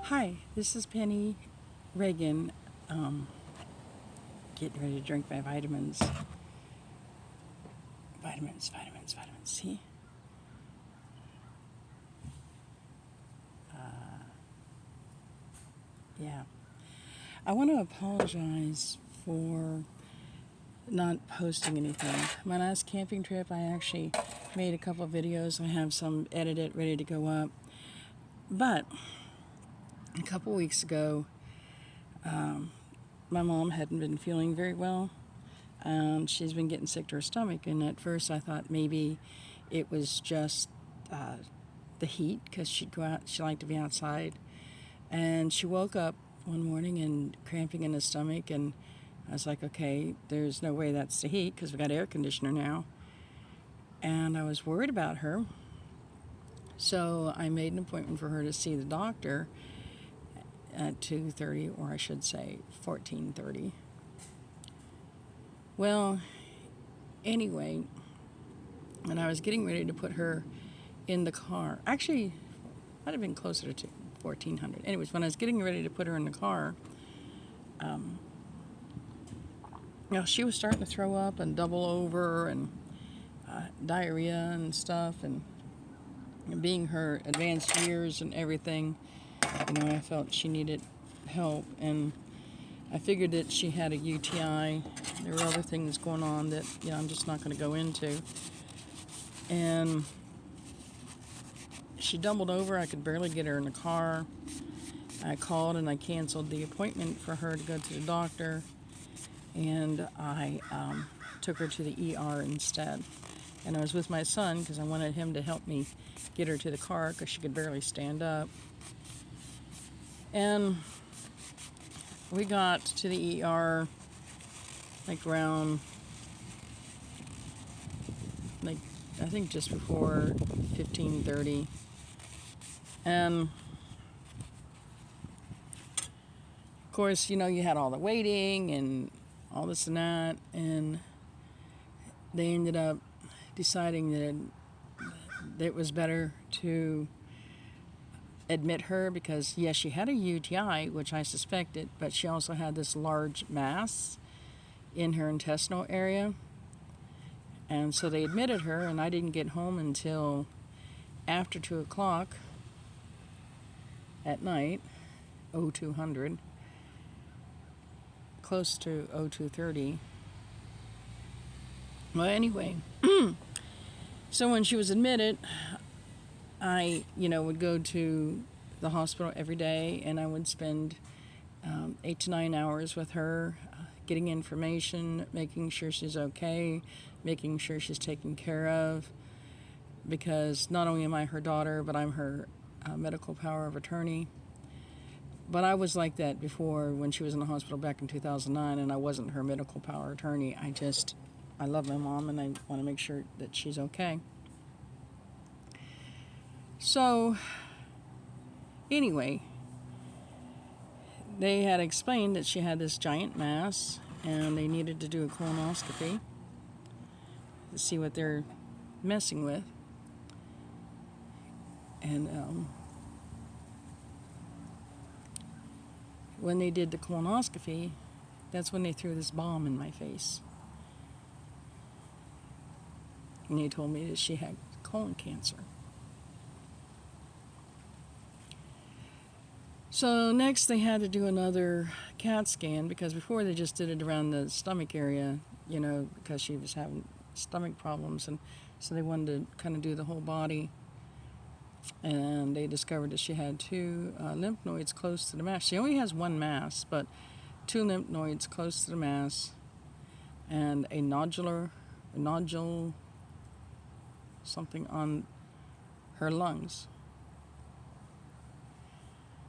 Hi, this is Penny Reagan, getting ready to drink my vitamins. Vitamins. See? Yeah. I want to apologize for not posting anything. My last camping trip, I actually made a couple of videos. I have some edited, ready to go up. But a couple weeks ago, my mom hadn't been feeling very well. She's been getting sick to her stomach, and at first I thought maybe it was just the heat because she'd go out. She liked to be outside, and she woke up one morning and cramping in the stomach, and I was like, okay, there's no way that's the heat because we got air conditioner now, and I was worried about her. So I made an appointment for her to see the doctor at 2:30, or I should say 14:30. Well, anyway, and I was getting ready to put her in the car. Actually, might have been closer to 1400. Anyways, when I was getting ready to put her in the car, she was starting to throw up and double over and diarrhea and stuff. And being her advanced years and everything, I felt she needed help. And I figured that she had a UTI. There were other things going on that, I'm just not going to go into. And she doubled over. I could barely get her in the car. I called and I canceled the appointment for her to go to the doctor. And I took her to the ER instead. And I was with my son because I wanted him to help me get her to the car because she could barely stand up. And we got to the ER around, I think just before 15:30. And of course, you had all the waiting and all this and that, and they ended up deciding that it was better to admit her because, yes, she had a UTI, which I suspected, but she also had this large mass in her intestinal area. And so they admitted her, and I didn't get home until after 2 o'clock at night, 0200, close to 0230. Well, anyway, so when she was admitted, I, would go to the hospital every day, and I would spend 8 to 9 hours with her, getting information, making sure she's okay, making sure she's taken care of, because not only am I her daughter, but I'm her medical power of attorney. But I was like that before when she was in the hospital back in 2009, and I wasn't her medical power attorney. I love my mom, and I want to make sure that she's okay. So, anyway, they had explained that she had this giant mass, and they needed to do a colonoscopy to see what they're messing with. And when they did the colonoscopy, that's when they threw this bomb in my face. And they told me that she had colon cancer. So next they had to do another CAT scan, because before they just did it around the stomach area, because she was having stomach problems, and so they wanted to kind of do the whole body. And they discovered that she had 2 lymph nodes close to the mass. She only has 1 mass, but 2 lymph nodes close to the mass, and a nodule, something on her lungs.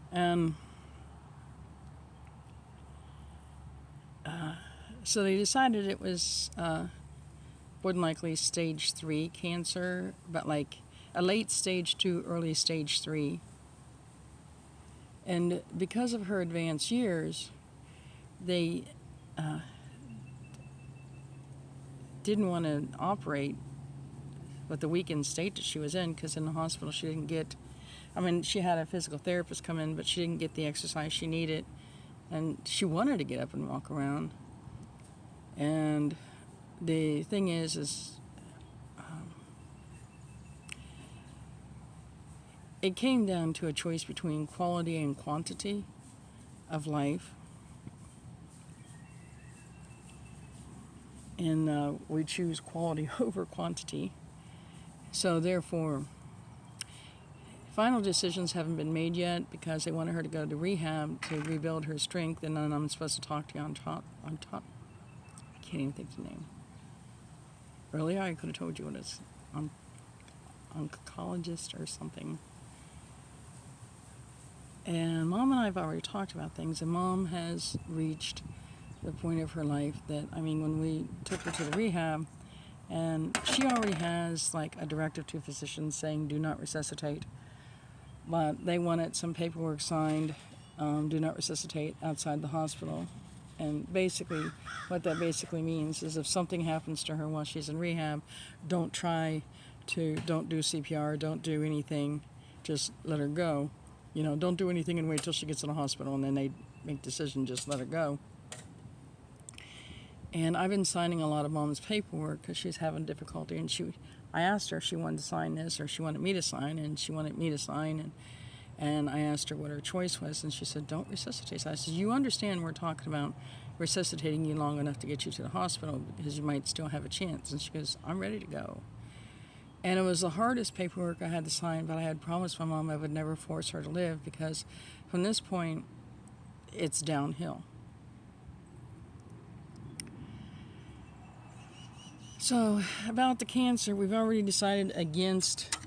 And so they decided it was more than likely stage 3 cancer, but like a late stage 2, early stage 3. And because of her advanced years, they didn't want to operate with the weakened state that she was in, because in the hospital she didn't get I mean, she had a physical therapist come in, but she didn't get the exercise she needed. And she wanted to get up and walk around. And the thing is it came down to a choice between quality and quantity of life. And we choose quality over quantity. So therefore, final decisions haven't been made yet because they wanted her to go to rehab to rebuild her strength. And then I'm supposed to talk to you on top. I can't even think of the name. Earlier I could have told you what it's. Oncologist or something. And Mom and I have already talked about things, and Mom has reached the point of her life that, I mean, when we took her to the rehab, and she already has like a directive to physicians saying do not resuscitate, but they wanted some paperwork signed, do not resuscitate outside the hospital. And basically, what that basically means is if something happens to her while she's in rehab, don't do CPR, don't do anything, just let her go. You know, don't do anything and wait till she gets in the hospital, and then they make decision, just let her go. And I've been signing a lot of Mom's paperwork because she's having difficulty. And I asked her if she wanted to sign this or she wanted me to sign, and she wanted me to sign. And I asked her what her choice was, and she said, don't resuscitate. So I said, you understand we're talking about resuscitating you long enough to get you to the hospital because you might still have a chance. And she goes, I'm ready to go. And it was the hardest paperwork I had to sign, but I had promised my mom I would never force her to live because from this point, it's downhill. So about the cancer, we've already decided against,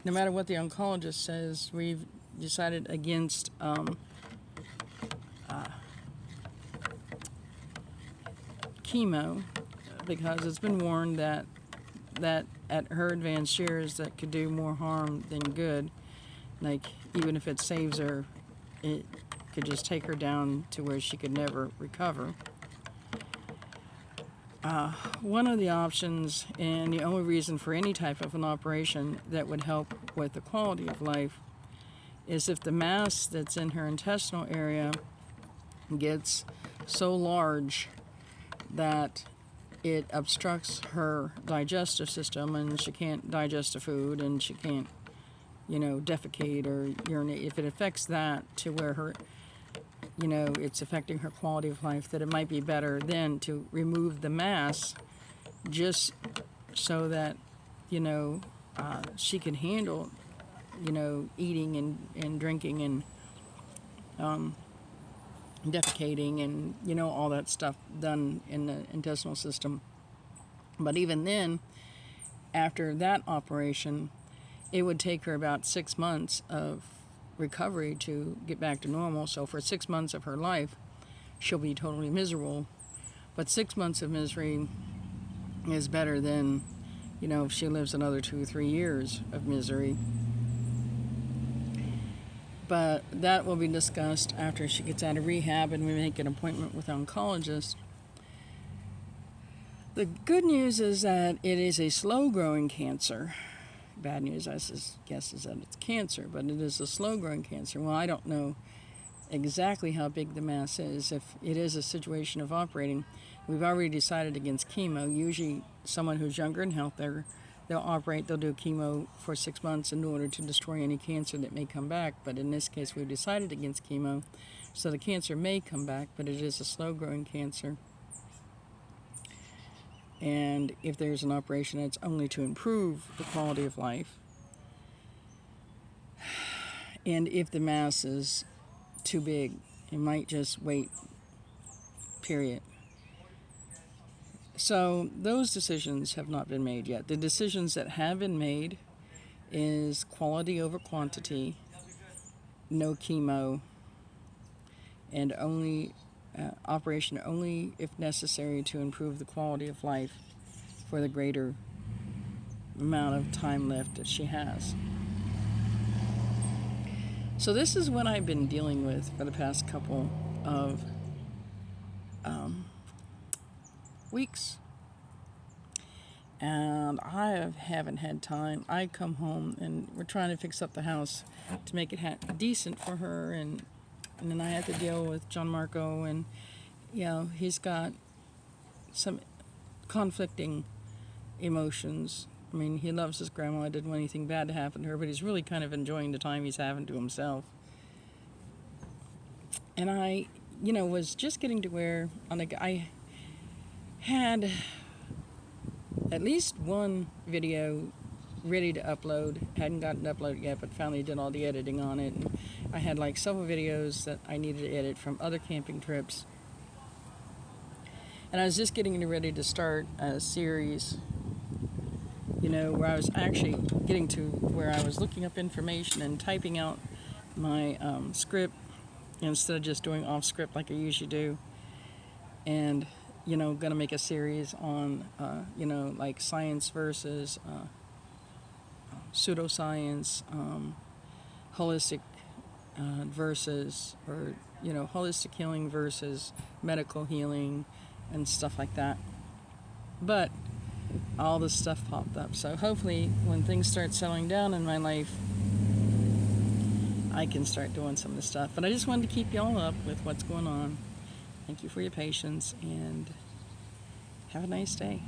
no matter what the oncologist says, we've decided against chemo because it's been warned that at her advanced years that could do more harm than good. Like, even if it saves her, it could just take her down to where she could never recover. One of the options, and the only reason for any type of an operation that would help with the quality of life, is if the mass that's in her intestinal area gets so large that it obstructs her digestive system and she can't digest the food and she can't, defecate or urinate. If it affects that to where her, it's affecting her quality of life, that it might be better then to remove the mass just so that, she can handle, eating and drinking and defecating and, all that stuff done in the intestinal system. But even then, after that operation, it would take her about 6 months of recovery to get back to normal. So for 6 months of her life, she'll be totally miserable. But 6 months of misery is better than, if she lives another 2 or 3 years of misery. But that will be discussed after she gets out of rehab and we make an appointment with an oncologist. The good news is that it is a slow-growing cancer. Bad news, I guess, is that it's cancer, but it is a slow-growing cancer. Well, I don't know exactly how big the mass is. If it is a situation of operating, we've already decided against chemo. Usually someone who's younger and healthier, they'll do chemo for 6 months in order to destroy any cancer that may come back. But in this case, we've decided against chemo. So the cancer may come back, but it is a slow-growing cancer. And if there's an operation, it's only to improve the quality of life. And if the mass is too big, it might just wait, period. So those decisions have not been made yet. The decisions that have been made is quality over quantity, no chemo, and operation only if necessary to improve the quality of life for the greater amount of time left that she has. So this is what I've been dealing with for the past couple of weeks. and I haven't had time. I come home and we're trying to fix up the house to make it decent for her, and then I had to deal with John Marco, and he's got some conflicting emotions. I mean, he loves his grandma. I didn't want anything bad to happen to her, but he's really kind of enjoying the time he's having to himself. And I, was just getting to where I had at least one video ready to upload. Hadn't gotten to upload it yet, but finally did all the editing on it. And I had like several videos that I needed to edit from other camping trips. And I was just getting ready to start a series, where I was actually getting to where I was looking up information and typing out my script instead of just doing off script like I usually do. And, going to make a series on, like science versus pseudoscience, holistic versus, or, holistic healing versus medical healing and stuff like that. But all this stuff popped up. So hopefully when things start settling down in my life, I can start doing some of this stuff. But I just wanted to keep y'all up with what's going on. Thank you for your patience, and have a nice day.